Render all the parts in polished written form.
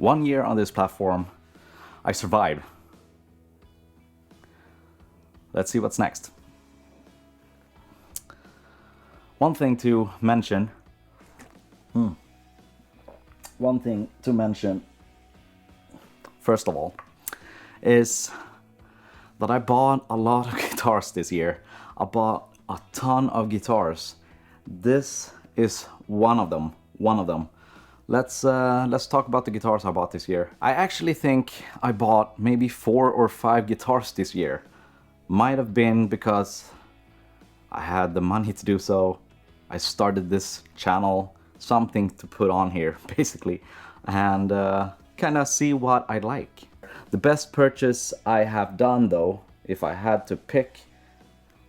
1 year on this platform. I survived. Let's see what's next. One thing to mention. First of all, is that I bought a lot of guitars this year. I bought a ton of guitars. This is one of them. Let's talk about the guitars I bought this year. I actually think I bought maybe 4 or 5 guitars this year. Might have been because I had the money to do so. I started this channel, something to put on here basically, and kind of see what I like. The best purchase I have done though, if I had to pick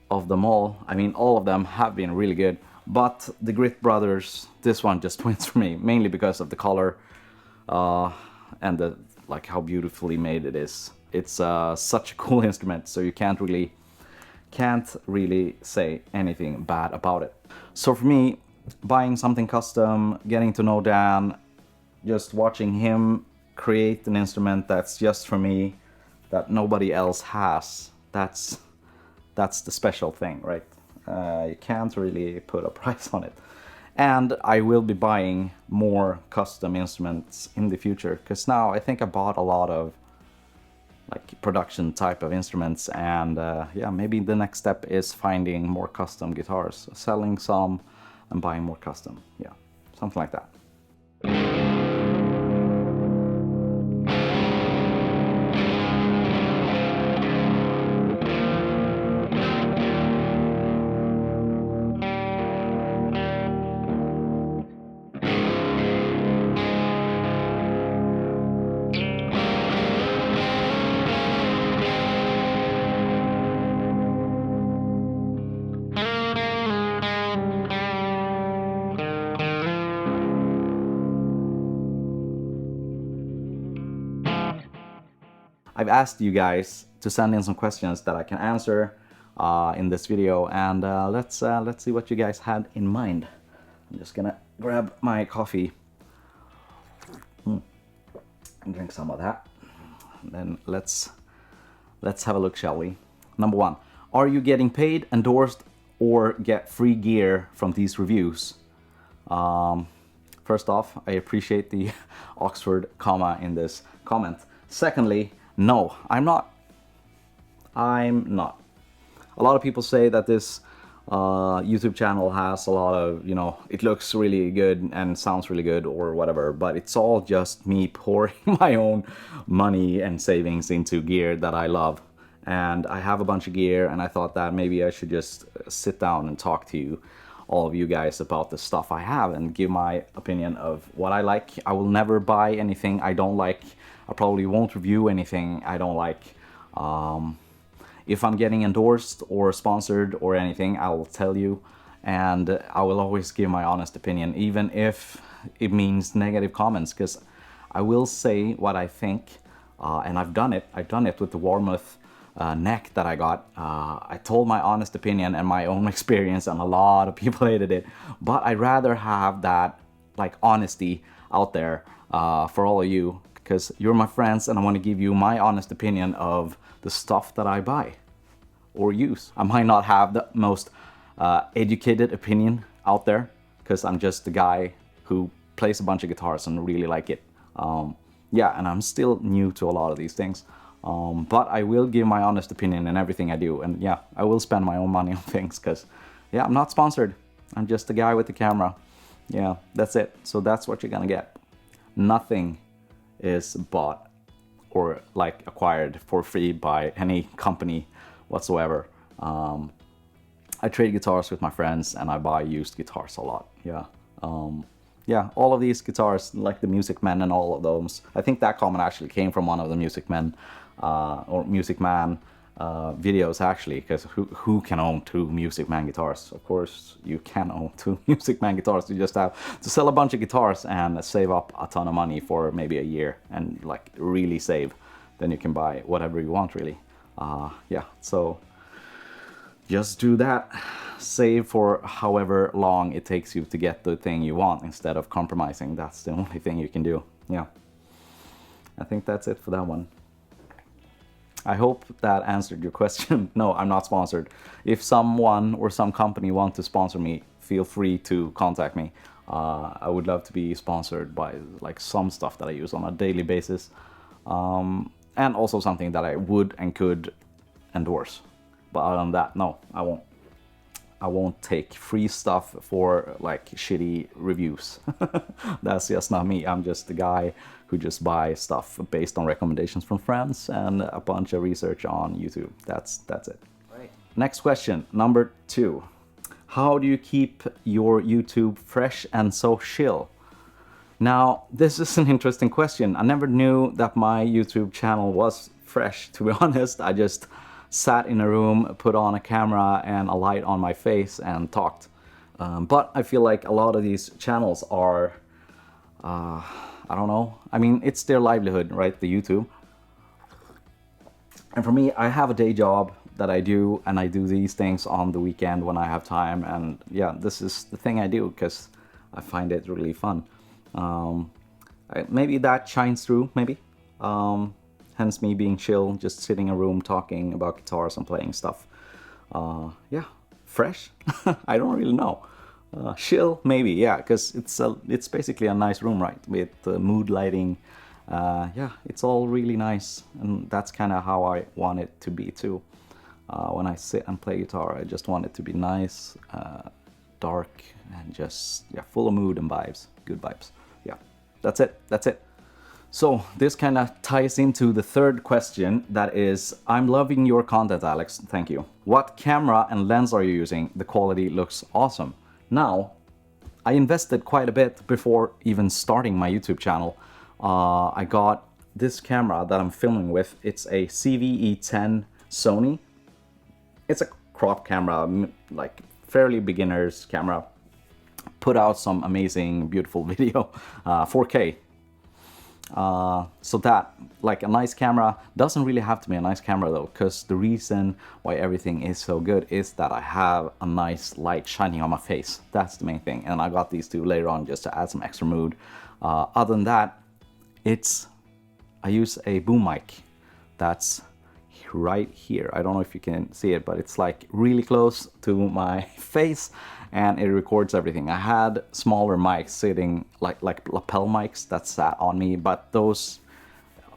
of them all, I mean all of them have been really good, but the Grit Brothers, this one just wins for me, mainly because of the color and the like how beautifully made it is. It's such a cool instrument, so you can't really say anything bad about it. So for me, buying something custom, getting to know Dan, just watching him create an instrument that's just for me, that nobody else has, that's the special thing, right? You can't really put a price on it. And I will be buying more custom instruments in the future, because now I think I bought a lot of like production type of instruments, and yeah, maybe the next step is finding more custom guitars, selling some and buying more custom, yeah, something like that. I've asked you guys to send in some questions that I can answer in this video, and let's see what you guys had in mind. I'm just gonna grab my coffee and drink some of that. And then let's have a look, shall we? Number 1, are you getting paid, endorsed, or get free gear from these reviews? First off, I appreciate the Oxford comma in this comment. Secondly, no, I'm not. A lot of people say that this YouTube channel has a lot of, you know, it looks really good and sounds really good or whatever, but it's all just me pouring my own money and savings into gear that I love. And I have a bunch of gear, and I thought that maybe I should just sit down and talk to you, all of you guys, about the stuff I have and give my opinion of what I like. I will never buy anything I don't like. I probably won't review anything I don't like. If I'm getting endorsed or sponsored or anything, I will tell you, and I will always give my honest opinion, even if it means negative comments, because I will say what I think, and I've done it. I've done it with the Warmouth neck that I got. I told my honest opinion and my own experience, and a lot of people hated it, but I'd rather have that like honesty out there for all of you, because you're my friends, and I want to give you my honest opinion of the stuff that I buy or use. I might not have the most educated opinion out there, because I'm just the guy who plays a bunch of guitars and really like it. Yeah, and I'm still new to a lot of these things. But I will give my honest opinion in everything I do, and yeah, I will spend my own money on things, because yeah, I'm not sponsored. I'm just the guy with the camera. Yeah, that's it. So that's what you're gonna get. Nothing is bought or like acquired for free by any company whatsoever. I trade guitars with my friends, and I buy used guitars a lot. Yeah. Yeah, all of these guitars, like the Music Men and all of those. I think that comment actually came from one of the Music Men or Music Man videos, actually, because who can own 2 Music Man guitars? Of course you can own 2 Music Man guitars. You just have to sell a bunch of guitars and save up a ton of money for maybe a year, and like really save. Then you can buy whatever you want, really. Yeah, so just do that. Save for however long it takes you to get the thing you want, instead of compromising. That's the only thing you can do. Yeah. I think that's it for that one. I hope that answered your question. No, I'm not sponsored. If someone or some company want to sponsor me, feel free to contact me. I would love to be sponsored by like some stuff that I use on a daily basis, and also something that I would and could endorse. But other than that, no, I won't. I won't take free stuff for like shitty reviews. That's just not me. I'm just the guy who just buys stuff based on recommendations from friends and a bunch of research on YouTube. That's it. Right. Next question, number 2. How do you keep your YouTube fresh and so chill? Now, this is an interesting question. I never knew that my YouTube channel was fresh, to be honest. I just sat in a room, put on a camera and a light on my face and talked. But I feel like a lot of these channels are, I don't know. I mean, it's their livelihood, right? The YouTube. And for me, I have a day job that I do, and I do these things on the weekend when I have time. And yeah, this is the thing I do because I find it really fun. Maybe that shines through, maybe. Hence me being chill, just sitting in a room talking about guitars and playing stuff. Yeah, fresh? I don't really know. Chill, maybe, yeah, because it's basically a nice room, right? With mood lighting. Yeah, it's all really nice, and that's kind of how I want it to be too. When I sit and play guitar, I just want it to be nice, dark, and just full of mood and vibes, good vibes. Yeah, that's it. So this kind of ties into the third question, that is, I'm loving your content, Alex, thank you. What camera and lens are you using? The quality looks awesome. Now, I invested quite a bit before even starting my YouTube channel. I got this camera that I'm filming with. It's a CVE10 Sony. It's a crop camera, like fairly beginner's camera. Put out some amazing, beautiful video, 4K. So that, like a nice camera, doesn't really have to be a nice camera though, because the reason why everything is so good is that I have a nice light shining on my face. That's the main thing. And I got these two later on just to add some extra mood. Other than that, I use a boom mic that's right here. I don't know if you can see it, but it's like really close to my face and it records everything. I had smaller mics sitting like lapel mics that sat on me, but those,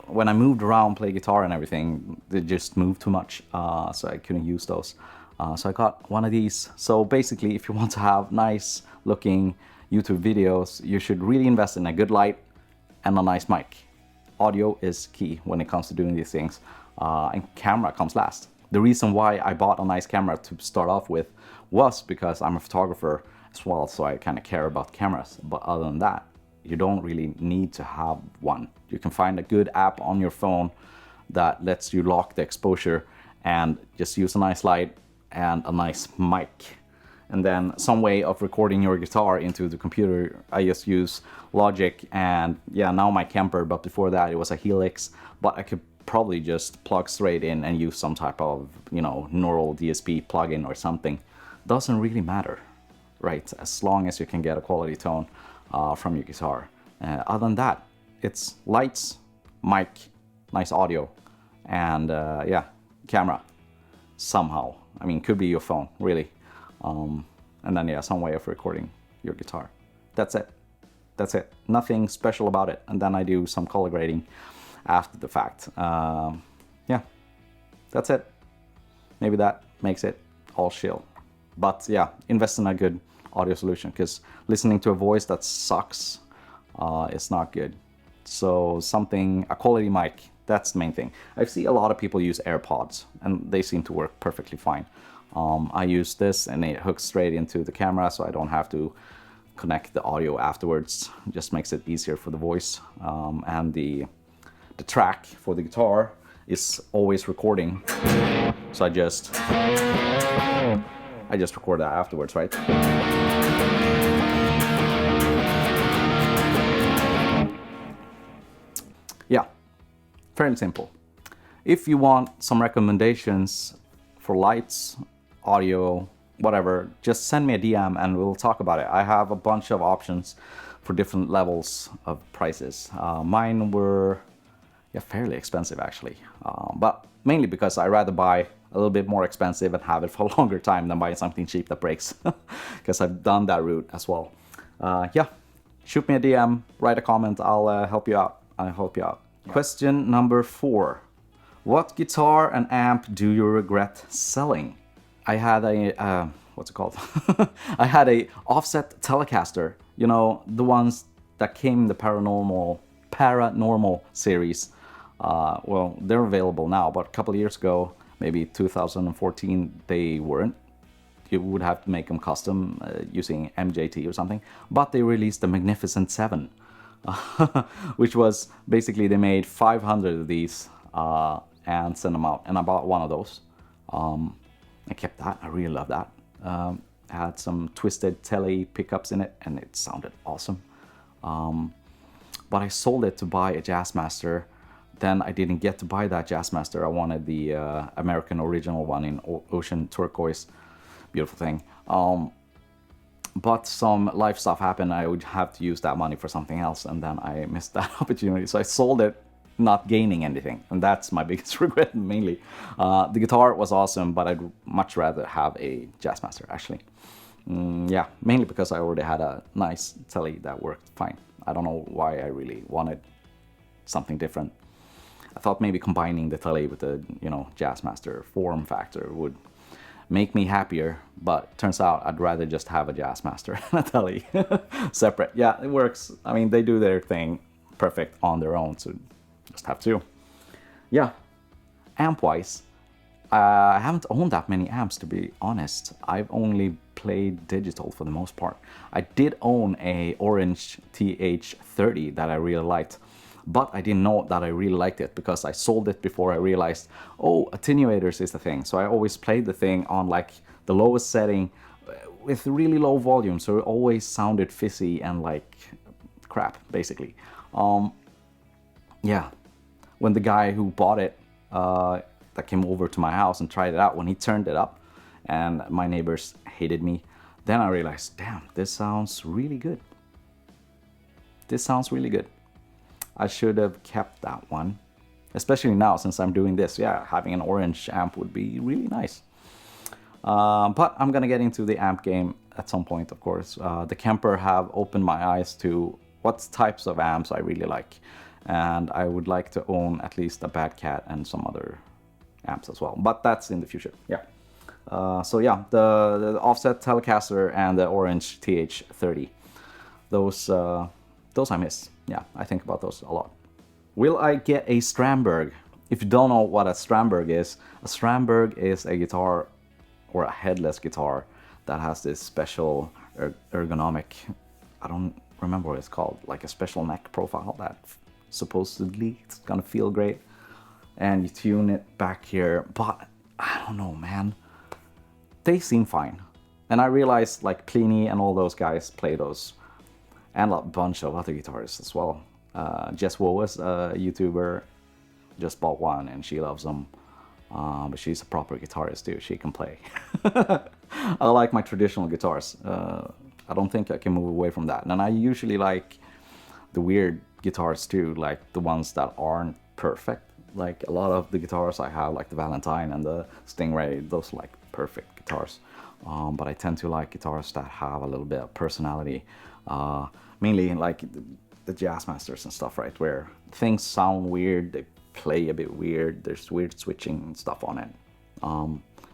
when I moved around, play guitar and everything, they just moved too much, so I couldn't use those. So I got one of these. So basically, if you want to have nice looking YouTube videos, you should really invest in a good light and a nice mic. Audio is key when it comes to doing these things, and camera comes last. The reason why I bought a nice camera to start off with was because I'm a photographer as well, so I kind of care about cameras. But other than that, you don't really need to have one. You can find a good app on your phone that lets you lock the exposure and just use a nice light and a nice mic. And then some way of recording your guitar into the computer. I just use Logic and now my Kemper, but before that it was a Helix. But I could probably just plug straight in and use some type of, neural DSP plugin or something. Doesn't really matter, right? As long as you can get a quality tone from your guitar. Other than that, it's lights, mic, nice audio, and camera somehow. I mean, could be your phone, really. And then some way of recording your guitar. That's it. Nothing special about it. And then I do some color grading after the fact. That's it. Maybe that makes it all chill. But invest in a good audio solution, because listening to a voice that sucks is not good. So a quality mic, that's the main thing. I see a lot of people use AirPods and they seem to work perfectly fine. I use this and it hooks straight into the camera, so I don't have to connect the audio afterwards. It just makes it easier for the voice. And the track for the guitar is always recording. So I just record that afterwards, right? Yeah, fairly simple. If you want some recommendations for lights, audio, whatever, just send me a DM and we'll talk about it. I have a bunch of options for different levels of prices. Mine were yeah, fairly expensive actually. But mainly because I rather buy a little bit more expensive and have it for a longer time than buying something cheap that breaks. Because I've done that route as well. Yeah, shoot me a DM, write a comment, I'll help you out. I'll help you out. Yeah. Question number 4. What guitar and amp do you regret selling? I had a, what's it called? I had a offset Telecaster, you know, the ones that came in the paranormal series. Well, they're available now, but a couple of years ago, maybe 2014, they weren't. You would have to make them custom using MJT or something. But they released the Magnificent 7, which was basically they made 500 of these and sent them out. And I bought one of those. I kept that. I really love that. Had some twisted tele pickups in it, and it sounded awesome. But I sold it to buy a Jazzmaster. Then I didn't get to buy that Jazzmaster. I wanted the American original one in ocean turquoise. Beautiful thing. But some life stuff happened. I would have to use that money for something else, and then I missed that opportunity. So I sold it, not gaining anything, and that's my biggest regret mainly. The guitar was awesome, but I'd much rather have a Jazzmaster actually. Yeah, mainly because I already had a nice Tele that worked fine. I don't know why I really wanted something different. I thought maybe combining the Tele with the, you know, Jazzmaster form factor would make me happier, but turns out I'd rather just have a Jazzmaster and a Tele separate. Yeah, it works. I mean, they do their thing perfect on their own, so just have to. Yeah, amp-wise, I haven't owned that many amps, to be honest. I've only played digital for the most part. I did own a Orange TH30 that I really liked, but I didn't know that I really liked it because I sold it before I realized, oh, attenuators is the thing. So I always played the thing on like the lowest setting with really low volume, so it always sounded fizzy and like crap, basically. Yeah, when the guy who bought it that came over to my house and tried it out, when he turned it up and my neighbors hated me, then I realized, damn, this sounds really good. This sounds really good. I should have kept that one, especially now since I'm doing this. Yeah, having an orange amp would be really nice. But I'm gonna get into the amp game at some point, of course. The Kemper have opened my eyes to what types of amps I really like. And I would like to own at least a Bad Cat and some other amps as well. But that's in the future, yeah. So yeah, the offset Telecaster and the Orange TH30. Those I miss. Yeah, I think about those a lot. Will I get a Strandberg? If you don't know what a Strandberg is a guitar or a headless guitar that has this special ergonomic, I don't remember what it's called, like a special neck profile that supposedly it's gonna feel great. And you tune it back here, but I don't know, man. They seem fine. And I realized like Pliny and all those guys play those, and a bunch of other guitarists as well. Jess Woas, a YouTuber, just bought one and she loves them. But she's a proper guitarist too, she can play. I like my traditional guitars. I don't think I can move away from that. And I usually like the weird guitars too, like the ones that aren't perfect. Like a lot of the guitars I have, like the Valentine and the Stingray, those are like perfect guitars. But I tend to like guitars that have a little bit of personality. Mainly like the Jazzmasters and stuff, right? Where things sound weird, they play a bit weird, there's weird switching and stuff on it.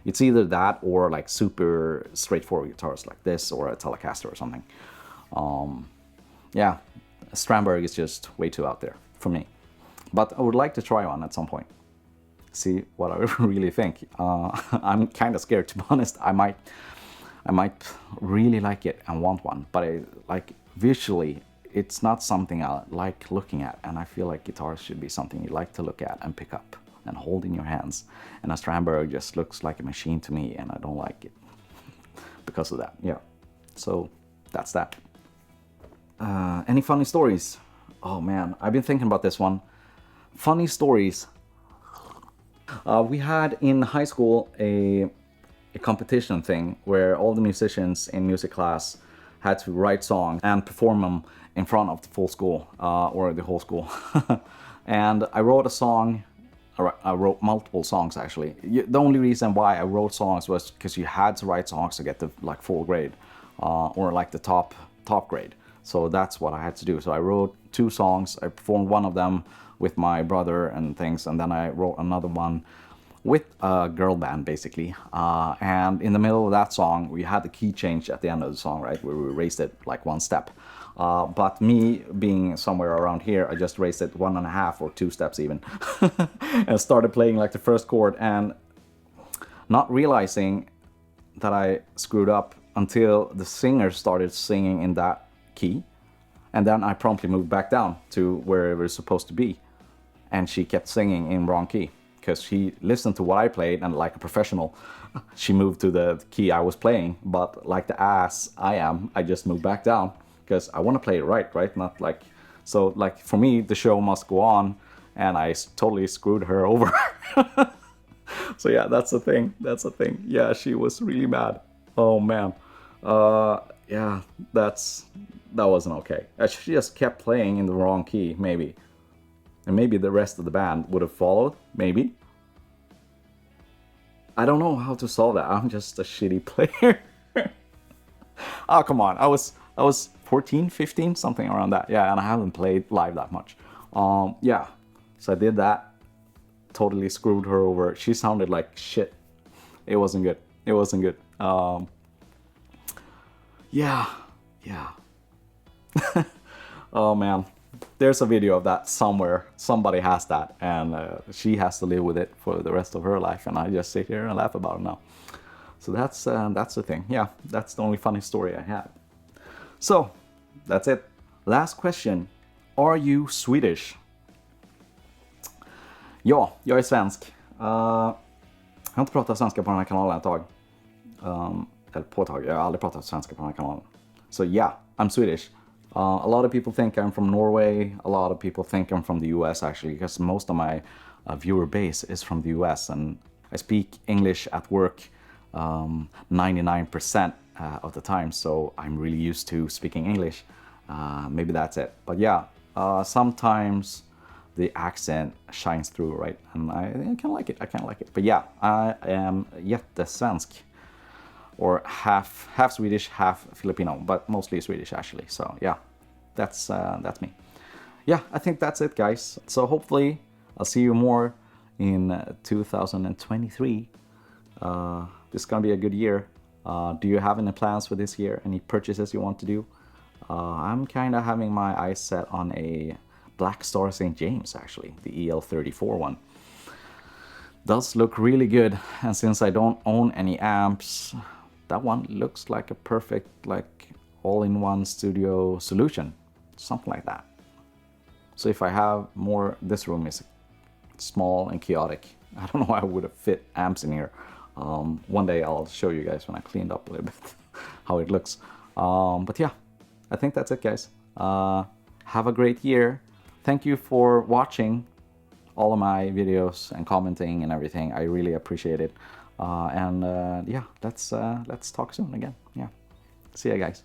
It's either that or like super straightforward guitars like this or a Telecaster or something. Yeah, a Strandberg is just way too out there for me. But I would like to try one at some point. See what I really think. I'm kind of scared, to be honest. I might really like it and want one, but like visually, it's not something I like looking at, and I feel like guitars should be something you like to look at and pick up and hold in your hands. And a Strandberg just looks like a machine to me, and I don't like it because of that. Yeah, so that's that. Any funny stories? Oh man, I've been thinking about this one. Funny stories. We had in high school a competition thing where all the musicians in music class had to write songs and perform them in front of the full school or the whole school. And I wrote a song. I wrote multiple songs actually. The only reason why I wrote songs was because you had to write songs to get the like full grade, or like the top grade. So that's what I had to do. So I wrote 2 songs. I performed one of them with my brother and things, and then I wrote another one with a girl band basically. And in the middle of that song, we had the key change at the end of the song, right, where we raised it like 1 step. But me being somewhere around here, I just raised it 1.5 or 2 steps even, and started playing like the first chord, and not realizing that I screwed up until the singer started singing in that key, and then I promptly moved back down to where it was supposed to be, and she kept singing in wrong key because she listened to what I played, and like a professional, she moved to the key I was playing, but like the ass I am, I just moved back down because I want to play it right? Not like, so like for me, the show must go on, and I totally screwed her over. So yeah, that's the thing. Yeah, she was really mad. Oh man. Yeah, that wasn't okay. She just kept playing in the wrong key, maybe. And maybe the rest of the band would have followed, maybe. I don't know how to solve that. I'm just a shitty player. Oh, come on. I was 14, 15, something around that. Yeah, and I haven't played live that much. Yeah, so I did that. Totally screwed her over. She sounded like shit. It wasn't good. Yeah. Oh man, there's a video of that somewhere. Somebody has that, and she has to live with it for the rest of her life, and I just sit here and laugh about it now. So that's the thing. Yeah, that's the only funny story I have. So that's it. Last question. Are you Swedish? Ja, jag är svensk. Jag har inte pratat svenska på den här kanalen ett tag. Eller på ett tag. Jag har aldrig pratat svenska på den här kanalen. So yeah, I'm Swedish. A lot of people think I'm from Norway. A lot of people think I'm from the US actually, because most of my viewer base is from the US, and I speak English at work 99% of the time, so I'm really used to speaking English. Maybe that's it. But yeah, sometimes the accent shines through, right? And I kind of like it. But yeah, I am jättesvensk. Or half Swedish, half Filipino, but mostly Swedish actually. So yeah, that's me. Yeah, I think that's it, guys. So hopefully I'll see you more in 2023. This is gonna be a good year. Do you have any plans for this year? Any purchases you want to do? I'm kind of having my eyes set on a Black Star St. James actually, the EL34 one. Does look really good, and since I don't own any amps, that one looks like a perfect like all-in-one studio solution, something like that. So if I have more, this room is small and chaotic. I don't know how I would have fit amps in here. One day I'll show you guys when I cleaned up a little bit how it looks. But yeah, I think that's it, guys. Have a great year. Thank you for watching all of my videos and commenting and everything. I really appreciate it. Yeah, let's talk soon again. Yeah, see ya, guys.